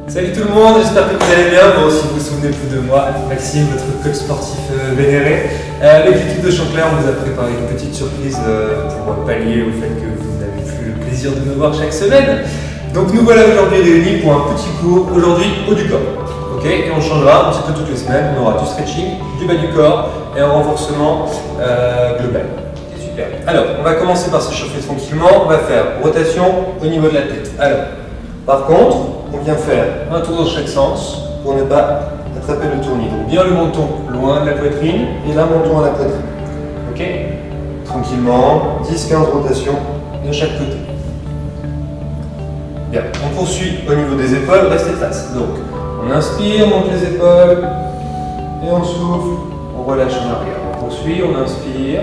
Salut tout le monde, j'espère que vous allez bien. Bon, si vous vous souvenez plus de moi, Maxime, votre coach sportif vénéré. Avec l'équipe de Chanclair, on vous a préparé une petite surprise pour pallier au fait que vous n'avez plus le plaisir de nous voir chaque semaine. Donc nous voilà aujourd'hui réunis pour un petit cours, aujourd'hui haut du corps. Ok, et on changera un petit peu toutes les semaines, on aura du stretching, du bas du corps et un renforcement global. C'est super. Alors, on va commencer par s'échauffer tranquillement, on va faire rotation au niveau de la tête. Alors, par contre, on vient faire un tour dans chaque sens pour ne pas attraper le tournis. Donc bien le menton loin de la poitrine et là menton à la poitrine. Ok? Tranquillement, 10-15 rotations de chaque côté. Bien, on poursuit au niveau des épaules, restez face. Donc, on inspire, on monte les épaules et on souffle, on relâche en arrière. On poursuit, on inspire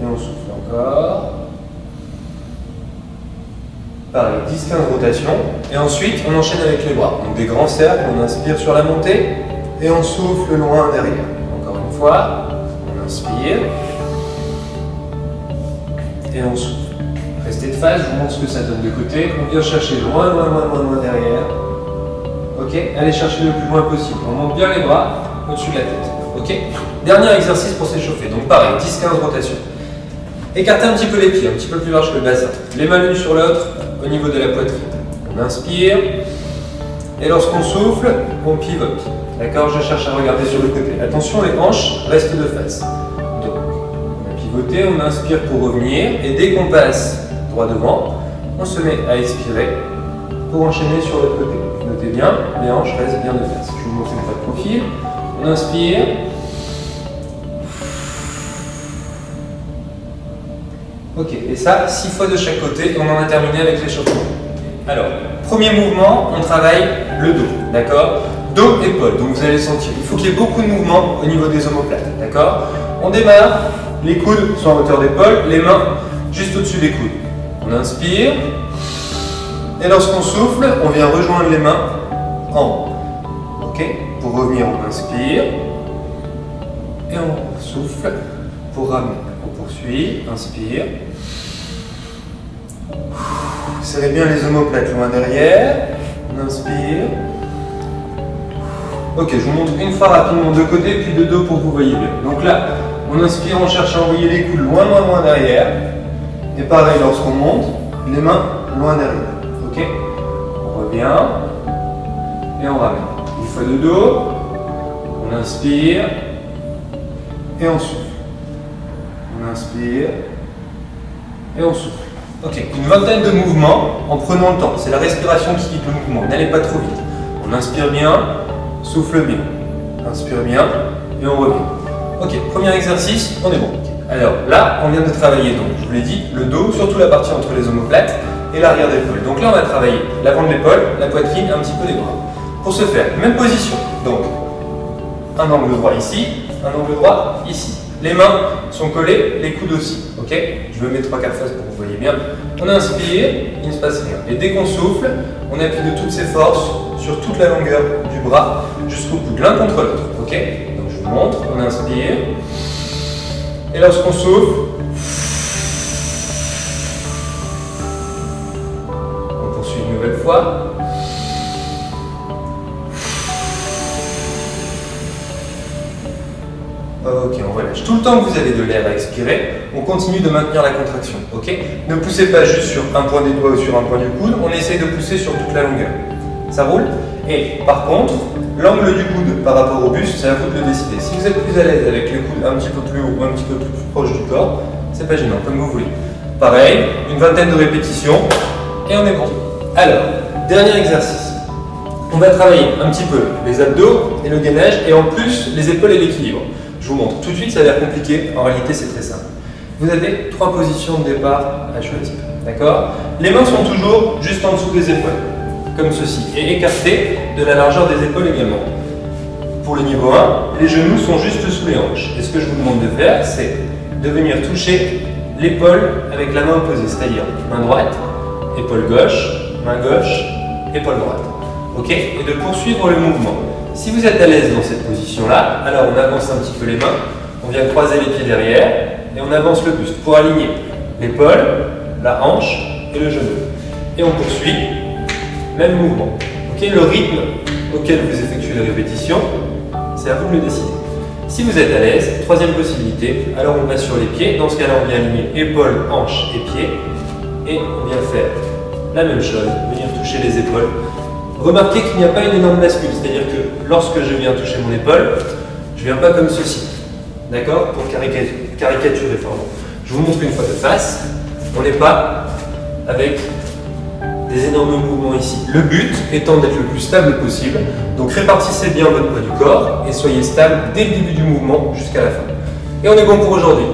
et on souffle encore. Pareil, 10-15 rotations. Et ensuite, on enchaîne avec les bras. Donc des grands cercles, on inspire sur la montée et on souffle loin derrière. Encore une fois, on inspire et on souffle. Restez de face, je vous montre ce que ça donne de côté. On vient chercher loin derrière. Ok, allez chercher le plus loin possible. On monte bien les bras au-dessus de la tête. Ok, dernier exercice pour s'échauffer. Donc pareil, 10-15 rotations. Écartez un petit peu les pieds, un petit peu plus large que le bassin. Les mains l'une sur l'autre au niveau de la poitrine. On inspire. Et lorsqu'on souffle, on pivote. D'accord? Je cherche à regarder sur le côté. Attention, les hanches restent de face. Donc, on a pivoté, on inspire pour revenir. Et dès qu'on passe droit devant, on se met à expirer pour enchaîner sur l'autre côté. Notez bien, les hanches restent bien de face. Je vous montre une fois de profil. On inspire. Ok, et ça, 6 fois de chaque côté, et on en a terminé avec l'échauffement. Alors, premier mouvement, on travaille le dos, d'accord? Dos, épaule, donc vous allez sentir. Il faut qu'il y ait beaucoup de mouvements au niveau des omoplates, d'accord? On démarre, les coudes sont à hauteur d'épaule, les mains juste au-dessus des coudes. On inspire, et lorsqu'on souffle, on vient rejoindre les mains en haut. Ok? Pour revenir, on inspire, et on souffle pour ramener. On poursuit, inspire. Serrez bien les omoplates loin derrière. On inspire. Ok, je vous montre une fois rapidement de côté puis de dos pour que vous voyez bien. Donc là, on inspire, on cherche à envoyer les coudes loin derrière. Et pareil, lorsqu'on monte, les mains loin derrière. Ok? On revient et on ramène. Une fois de dos, on inspire et on souffle. On inspire et on souffle. Ok, une vingtaine de mouvements en prenant le temps. C'est la respiration qui guide le mouvement. N'allez pas trop vite. On inspire bien, souffle bien. Inspire bien et on revient. Ok, premier exercice, on est bon. Alors là, on vient de travailler, donc je vous l'ai dit, le dos, surtout la partie entre les omoplates et l'arrière d'épaule. Donc là, on va travailler l'avant de l'épaule, la poitrine, un petit peu les bras. Pour ce faire, même position. Donc, un angle droit ici, un angle droit ici. Les mains sont collées, les coudes aussi. Ok? Je me mets 3/4 face pour que vous voyez bien. On inspire, il ne se passe rien. Et dès qu'on souffle, on appuie de toutes ses forces sur toute la longueur du bras jusqu'au coude, l'un contre l'autre. Ok? Donc je vous montre, on inspire. Et lorsqu'on souffle, on poursuit une nouvelle fois. Ok, on relâche. Tout le temps que vous avez de l'air à expirer, on continue de maintenir la contraction. Ok? Ne poussez pas juste sur un point des doigts ou sur un point du coude, on essaye de pousser sur toute la longueur. Ça roule? Et par contre, l'angle du coude par rapport au buste, c'est à vous de le décider. Si vous êtes plus à l'aise avec les coudes un petit peu plus haut ou un petit peu plus proche du corps, c'est pas gênant, comme vous voulez. Pareil, une vingtaine de répétitions et on est bon. Alors, dernier exercice. On va travailler un petit peu les abdos et le gainage et en plus les épaules et l'équilibre. Je vous montre tout de suite, ça a l'air compliqué, en réalité c'est très simple. Vous avez 3 positions de départ à choisir, d'accord? Les mains sont toujours juste en dessous des épaules, comme ceci, et écartées de la largeur des épaules également. Pour le niveau 1, les genoux sont juste sous les hanches. Et ce que je vous demande de faire, c'est de venir toucher l'épaule avec la main opposée, c'est-à-dire main droite, épaule gauche, épaule droite. Ok? Et de poursuivre le mouvement. Si vous êtes à l'aise dans cette position-là, alors on avance un petit peu les mains, on vient croiser les pieds derrière et on avance le buste pour aligner l'épaule, la hanche et le genou. Et on poursuit même mouvement. Okay, le rythme auquel vous effectuez les répétitions, c'est à vous de le décider. Si vous êtes à l'aise, troisième possibilité, alors on va sur les pieds. Dans ce cas-là, on vient aligner épaules, hanches et pieds. Et on vient faire la même chose, venir toucher les épaules. Remarquez qu'il n'y a pas une énorme bascule, c'est-à-dire que lorsque je viens toucher mon épaule, je ne viens pas comme ceci. D'accord? Pour caricaturer, pardon. Je vous montre une fois de face. On n'est pas avec des énormes mouvements ici. Le but étant d'être le plus stable possible. Donc répartissez bien votre poids du corps et soyez stable dès le début du mouvement jusqu'à la fin. Et on est bon pour aujourd'hui.